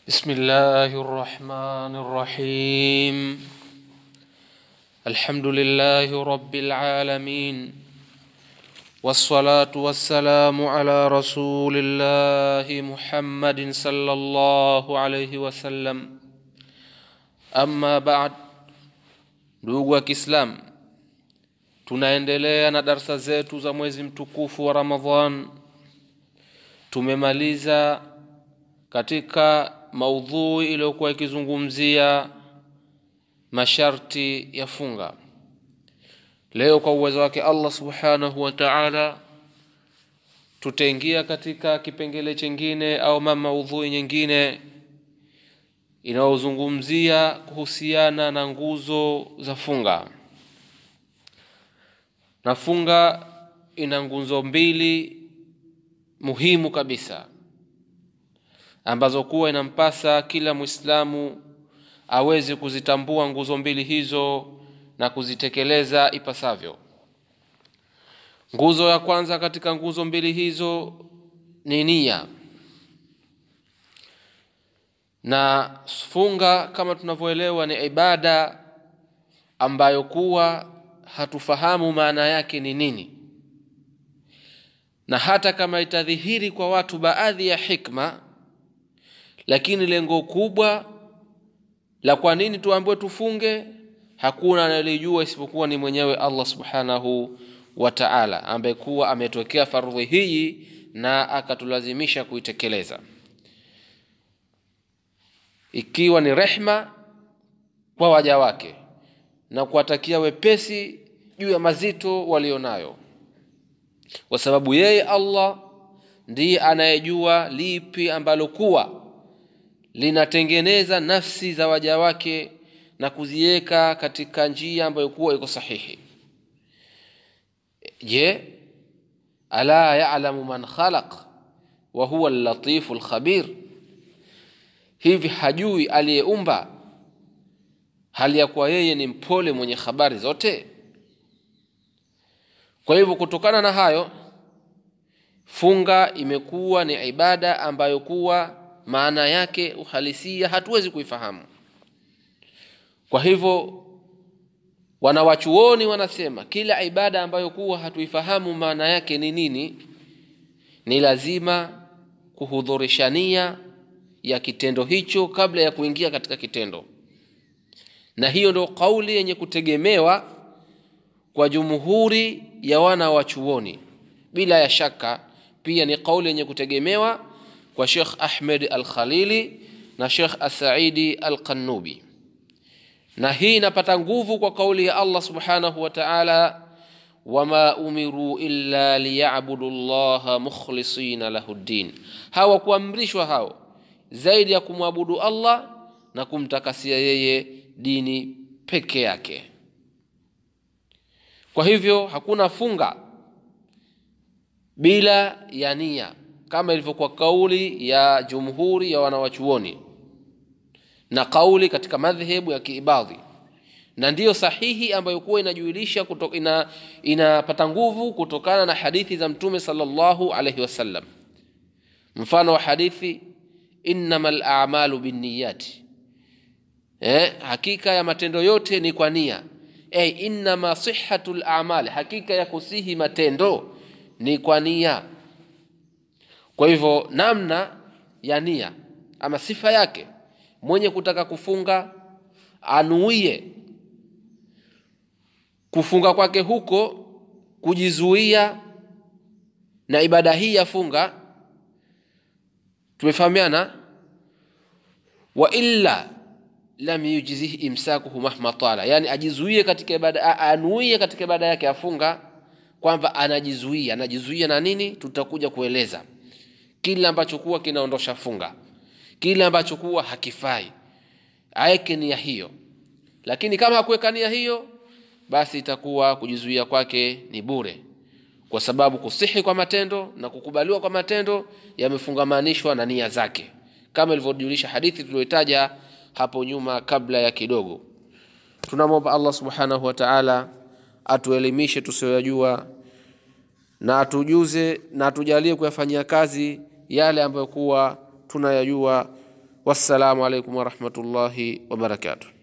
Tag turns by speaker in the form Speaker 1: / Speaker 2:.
Speaker 1: بسم الله الرحمن الرحيم. الحمد لله رب العالمين، والصلاة والسلام على رسول الله محمد صلى الله عليه وسلم. أما بعد، ndugu wa Kiislamu, tunaendelea na darasa zetu za mwezi mtukufu wa Ramadhan. Tumemaliza katika maudhui iliyokuwa ikizungumzia masharti ya funga. Leo kwa uwezo wake Allah subhanahu wa ta'ala tutaingia katika kipengele chengine au maudhui nyingine inayozungumzia kuhusiana na nguzo za funga. Na funga ina nguzo mbili muhimu kabisa ambazo kuwa inampasa kila Muislamu aweze kuzitambua nguzo mbili hizo na kuzitekeleza ipasavyo. Nguzo ya kwanza katika nguzo mbili hizo ni nia. Na funga kama tunavyoelewa ni ibada ambayo kuwa hatufahamu maana yake ni nini. Na hata kama itadhihiri kwa watu baadhi ya hikma, lakini lengo kubwa la kwa nini tuambiwe tufunge hakuna anayejua isipokuwa ni mwenyewe Allah subhanahu wa ta'ala, ambaye kuwa ametokea fardhi hii na akatulazimisha kuitekeleza, ikiwa ni rehma kwa waja wake na kuwatakia wepesi juu ya mazito walionayo, kwa sababu yeye Allah ndiye anayejua lipi ambalo kuwa linatengeneza nafsi za waja wake na kuziweka katika njia ambayo kuwa iko sahihi. Je, ala ya'lamu man khalaq wa huwa al-latiful khabir? Hivi hajui aliyeumba hali ya kuwa yeye ni mpole mwenye habari zote? Kwa hivyo kutokana na hayo, funga imekuwa ni ibada ambayo kuwa maana yake uhalisia hatuwezi kuifahamu. Kwa hivyo wanawachuoni wanasema kila ibada ambayo kuwa hatuifahamu maana yake ni nini, ni lazima kuhudhurisha nia ya kitendo hicho kabla ya kuingia katika kitendo. Na hiyo ndio kauli yenye kutegemewa kwa jumhuri ya wanawachuoni. Bila ya shaka pia ni kauli yenye kutegemewa kwa Sheikh Ahmed Al-Khalili na Sheikh As-Saidi Al-Qanubi. Na hii inapata nguvu kwa kauli ya Allah subhanahu wa ta'ala, wama umiru illa liya'budu Allaha mukhlisina lahuddin. Hawakuamrishwa hao zaidi ya kumwabudu Allah na kumtakasia yeye dini peke yake. Kwa hivyo hakuna funga bila ya nia, kama ilivyokuwa kauli ya jumhuri ya wanawachuoni na kauli katika madhehebu ya Kiibadhi, na ndiyo sahihi ambayo kuwa inajuilisha inapata nguvu kutokana na hadithi za Mtume sallallahu alayhi wasallam. Mfano wa hadithi, innamal a'malu binniyati, hakika ya matendo yote ni kwa nia. Innama sihhatul a'mal, hakika ya kusihi matendo ni kwa nia. Kwa hivyo namna ya nia ama sifa yake, mwenye kutaka kufunga anuie kufunga kwake huko kujizuia na ibada hii ya funga. Tumefahamiana? Wa illa lam yujzihi imsakuhu mahma tala, yani ajizuie katika ibada, anuie katika ibada yake ya funga kwamba anajizuia na nini, tutakuja kueleza kila ambacho kuwa kinaondosha funga, kila ambacho kuwa hakifai, aeke nia hiyo. Lakini kama hakuweka nia hiyo, basi itakuwa kujizuia kwake ni bure, kwa sababu kusihi kwa matendo na kukubaliwa kwa matendo yamefungamanishwa na nia zake, kama ilivyojulisha hadithi tuliyotaja hapo nyuma kabla ya kidogo. Tunamwomba Allah subhanahu wa ta'ala atuelimishe tusiyojua na atujuze na atujalie kuyafanyia kazi yale ambayo kuwa tunayajua. Wassalamu alaikum warahmatullahi wabarakatuh.